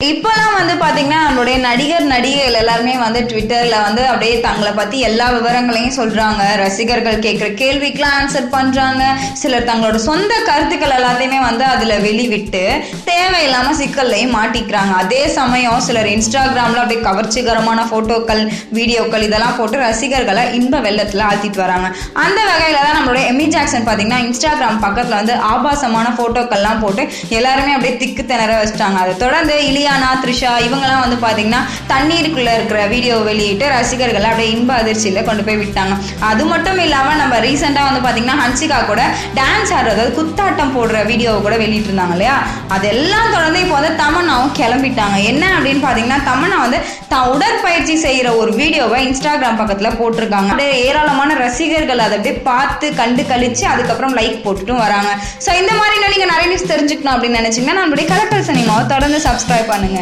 இப்போலாம் வந்து பாத்தீங்கன்னா நம்மளுடைய நடிகர் நடிகைகள் எல்லாருமே வந்து ட்விட்டர்ல வந்து அப்படியே தங்களை பத்தி எல்லா விவரங்களையும் சொல்றாங்க. ரசிகர்கள் கேட்கிற கேள்விக்கெல்லாம் ஆன்சர் பண்றாங்க. சிலர் தங்களோட சொந்த கருத்துக்கள் எல்லாத்தையுமே வந்து அதுல வெளிவிட்டு தேவையில்லாம சிக்கல்லையும் மாட்டிக்கிறாங்க. அதே சமயம் சிலர் இன்ஸ்டாகிராம்ல அப்படியே கவர்ச்சிகரமான போட்டோக்கள், வீடியோக்கள் இதெல்லாம் போட்டு ரசிகர்களை இன்ப வெள்ளத்துல ஆழ்த்திட்டு வராங்க. அந்த வகையில தான் நம்மளுடைய எமி ஜாக்சன் பாத்தீங்கன்னா இன்ஸ்டாகிராம் பக்கத்துல வந்து ஆபாசமான போட்டோக்கள்லாம் போட்டு எல்லாருமே அப்படியே திக்கு திணற வச்சிட்டாங்க. அதை தொடர்ந்து இலியானா, த்ரிஷா இவங்கெல்லாம் வந்து பாத்தீங்கன்னா தண்ணீருக்குள்ள இருக்கிற வீடியோ வெளியிட்டு ரசிகர்களை அப்படியே இன்ப அதிர்ச்சியில கொண்டு போய் விட்டாங்க. அது மட்டும் இல்லாம நம்ம ரீசெண்டா வந்து பாத்தீங்கன்னா ஹன்சிகா கூட டான்ஸ் ஆடுறது, குத்தாட்டம் போடுற வீடியோவை கூட வெளியிட்டு இருந்தாங்க இல்லையா. அதெல்லாம் தொடர்ந்து இப்போ வந்து தமன்னாவும் கிளம்பிட்டாங்க. என்ன அப்படின்னு பாத்தீங்கன்னா தமன்னா வந்து தான் உடற்பயிற்சி செய்யற ஒரு வீடியோவை இன்ஸ்டாகிராம் பக்கத்துல போட்டிருக்காங்க. அப்படியே ஏராளமான ரசிகர்கள் அதை அப்படியே பார்த்து கண்டு கழிச்சு அதுக்கப்புறம் லைக் போட்டுட்டும் வராங்க. ஸோ இந்த மாதிரி நீங்க நிறைய நியூஸ் தெரிஞ்சுக்கணும் அப்படின்னு நினைச்சீங்கன்னா நம்மளுடைய கலக்கல் சினிமாவை தொடர்ந்து சப்ஸ்கிரைப் பண்ணுங்க.